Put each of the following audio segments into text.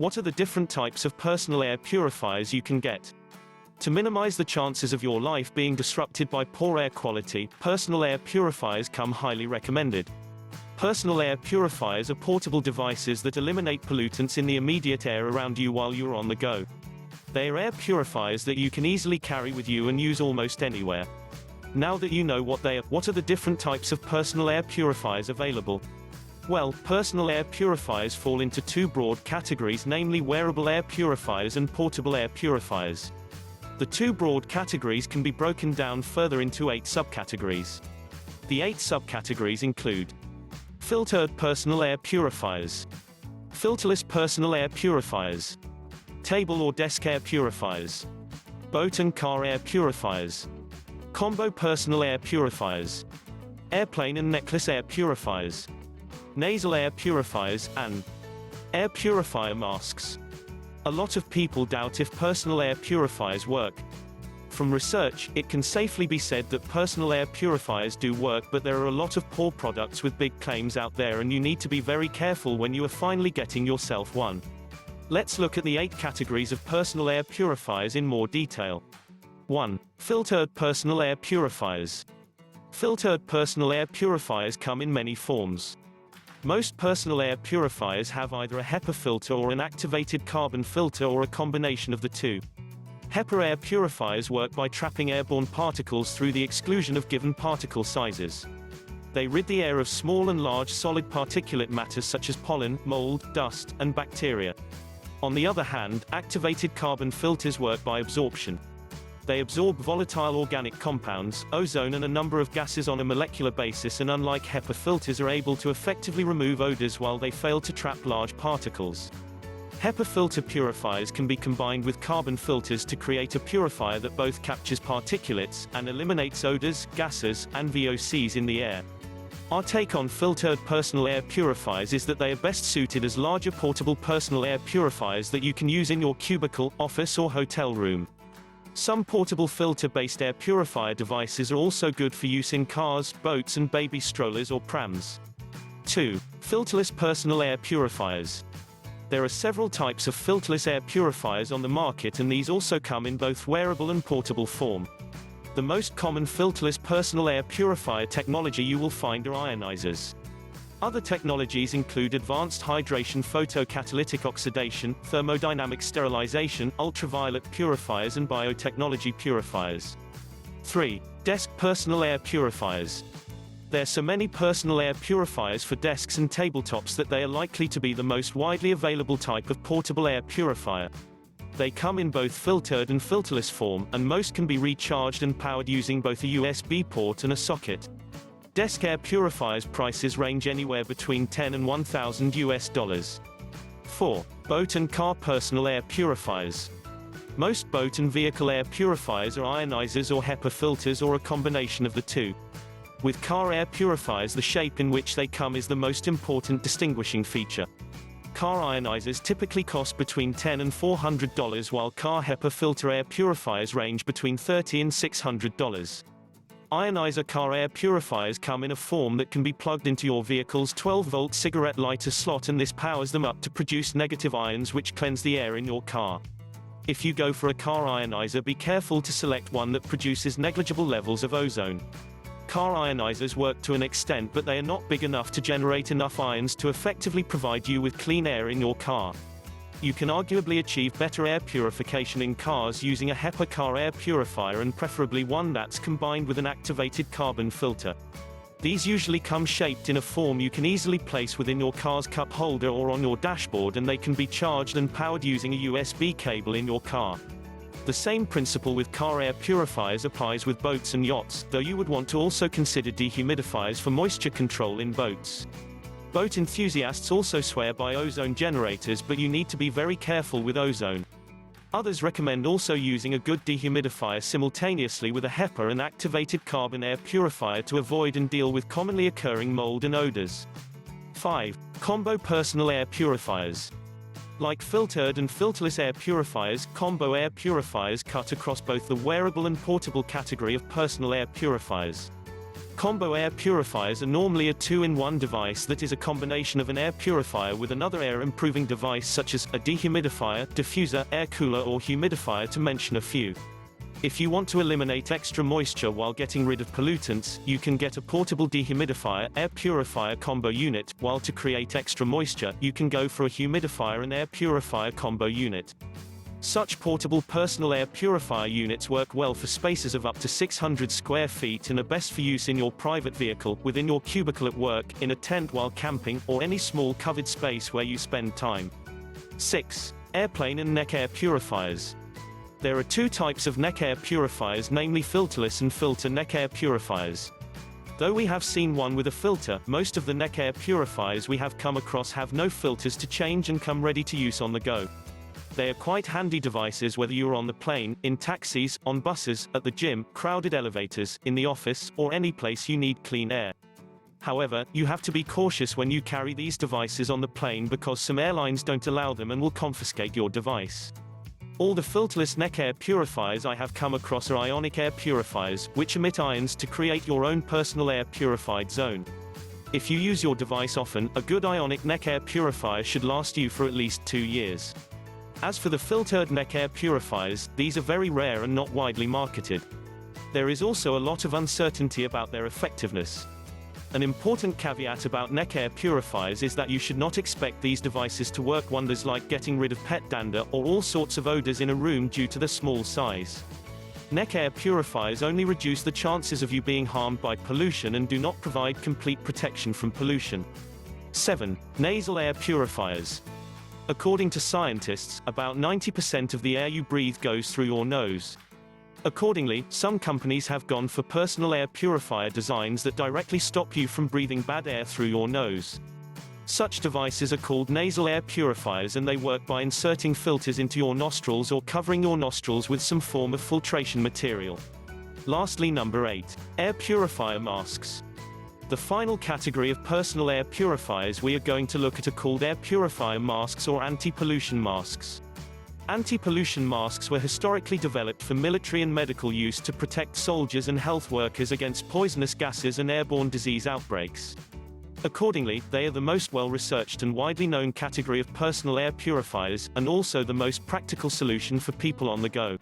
What are the different types of personal air purifiers you can get? To minimize the chances of your life being disrupted by poor air quality, personal air purifiers come highly recommended. Personal air purifiers are portable devices that eliminate pollutants in the immediate air around you while you're on the go. They are air purifiers that you can easily carry with you and use almost anywhere. Now that you know what they are, what are the different types of personal air purifiers available? Well, personal air purifiers fall into two broad categories, namely wearable air purifiers and portable air purifiers. The two broad categories can be broken down further into 8 subcategories. The 8 subcategories include filtered personal air purifiers, filterless personal air purifiers, table or desk air purifiers, boat and car air purifiers, combo personal air purifiers, airplane and necklace air purifiers, nasal air purifiers, and air purifier masks. A lot of people doubt if personal air purifiers work. From research, it can safely be said that personal air purifiers do work, but there are a lot of poor products with big claims out there, and you need to be very careful when you are finally getting yourself one. Let's look at the 8 categories of personal air purifiers in more detail. 1. Filtered personal air purifiers. Filtered personal air purifiers come in many forms. Most personal air purifiers have either a HEPA filter or an activated carbon filter, or a combination of the two. HEPA air purifiers work by trapping airborne particles through the exclusion of given particle sizes. They rid the air of small and large solid particulate matters such as pollen, mold, dust, and bacteria. On the other hand, activated carbon filters work by absorption. They absorb volatile organic compounds, ozone, and a number of gases on a molecular basis, and unlike HEPA filters are able to effectively remove odors while they fail to trap large particles. HEPA filter purifiers can be combined with carbon filters to create a purifier that both captures particulates and eliminates odors, gases, and VOCs in the air. Our take on filtered personal air purifiers is that they are best suited as larger portable personal air purifiers that you can use in your cubicle, office, or hotel room. Some portable filter-based air purifier devices are also good for use in cars, boats, and baby strollers or prams. 2. Filterless personal air purifiers. There are several types of filterless air purifiers on the market, and these also come in both wearable and portable form. The most common filterless personal air purifier technology you will find are ionizers. Other technologies include advanced hydration, photocatalytic oxidation, thermodynamic sterilization, ultraviolet purifiers, and biotechnology purifiers. 3. Desk personal air purifiers. There are so many personal air purifiers for desks and tabletops that they are likely to be the most widely available type of portable air purifier. They come in both filtered and filterless form, and most can be recharged and powered using both a USB port and a socket. Desk air purifiers prices range anywhere between $10 and $1,000. 4. Boat and car personal air purifiers. Most boat and vehicle air purifiers are ionizers or HEPA filters, or a combination of the two. With car air purifiers, the shape in which they come is the most important distinguishing feature. Car ionizers typically cost between $10 and $400, while car HEPA filter air purifiers range between $30 and $600. Ionizer car air purifiers come in a form that can be plugged into your vehicle's 12-volt cigarette lighter slot, and this powers them up to produce negative ions which cleanse the air in your car. If you go for a car ionizer, be careful to select one that produces negligible levels of ozone. Car ionizers work to an extent, but they are not big enough to generate enough ions to effectively provide you with clean air in your car. You can arguably achieve better air purification in cars using a HEPA car air purifier, and preferably one that's combined with an activated carbon filter. These usually come shaped in a form you can easily place within your car's cup holder or on your dashboard, and they can be charged and powered using a USB cable in your car. The same principle with car air purifiers applies with boats and yachts, though you would want to also consider dehumidifiers for moisture control in boats. Boat enthusiasts also swear by ozone generators, but you need to be very careful with ozone. Others recommend also using a good dehumidifier simultaneously with a HEPA and activated carbon air purifier to avoid and deal with commonly occurring mold and odors. 5. Combo personal air purifiers. Like filtered and filterless air purifiers, combo air purifiers cut across both the wearable and portable category of personal air purifiers. Combo air purifiers are normally a two-in-one device that is a combination of an air purifier with another air-improving device such as a dehumidifier, diffuser, air cooler or humidifier to mention a few. If you want to eliminate extra moisture while getting rid of pollutants, you can get a portable dehumidifier, air purifier combo unit, while to create extra moisture, you can go for a humidifier and air purifier combo unit. Such portable personal air purifier units work well for spaces of up to 600 square feet and are best for use in your private vehicle, within your cubicle at work, in a tent while camping, or any small covered space where you spend time. 6. Airplane and neck air purifiers. There are two types of neck air purifiers, namely filterless and filter neck air purifiers. Though we have seen one with a filter, most of the neck air purifiers we have come across have no filters to change and come ready to use on the go. They are quite handy devices whether you are on the plane, in taxis, on buses, at the gym, crowded elevators, in the office, or any place you need clean air. However, you have to be cautious when you carry these devices on the plane because some airlines don't allow them and will confiscate your device. All the filterless neck air purifiers I have come across are ionic air purifiers, which emit ions to create your own personal air purified zone. If you use your device often, a good ionic neck air purifier should last you for at least 2 years. As for the filtered neck air purifiers, these are very rare and not widely marketed. There is also a lot of uncertainty about their effectiveness. An important caveat about neck air purifiers is that you should not expect these devices to work wonders like getting rid of pet dander or all sorts of odors in a room due to their small size. Neck air purifiers only reduce the chances of you being harmed by pollution and do not provide complete protection from pollution. 7. Nasal air purifiers. According to scientists, about 90% of the air you breathe goes through your nose. Accordingly, some companies have gone for personal air purifier designs that directly stop you from breathing bad air through your nose. Such devices are called nasal air purifiers and they work by inserting filters into your nostrils or covering your nostrils with some form of filtration material. Lastly, number 8. Air purifier masks. The final category of personal air purifiers we are going to look at are called air purifier masks or anti-pollution masks. Anti-pollution masks were historically developed for military and medical use to protect soldiers and health workers against poisonous gases and airborne disease outbreaks. Accordingly, they are the most well-researched and widely known category of personal air purifiers, and also the most practical solution for people on the go.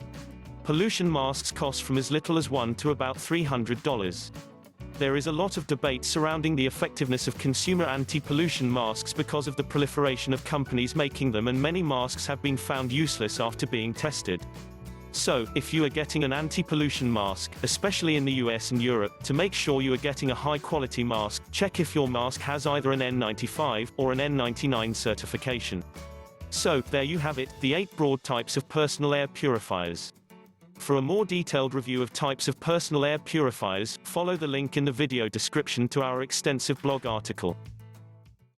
Pollution masks cost from as little as $1 to about $300. There is a lot of debate surrounding the effectiveness of consumer anti-pollution masks because of the proliferation of companies making them, and many masks have been found useless after being tested. So, if you are getting an anti-pollution mask, especially in the US and Europe, to make sure you are getting a high-quality mask, check if your mask has either an N95 or an N99 certification. So, there you have it, the 8 broad types of personal air purifiers. For a more detailed review of types of personal air purifiers, follow the link in the video description to our extensive blog article.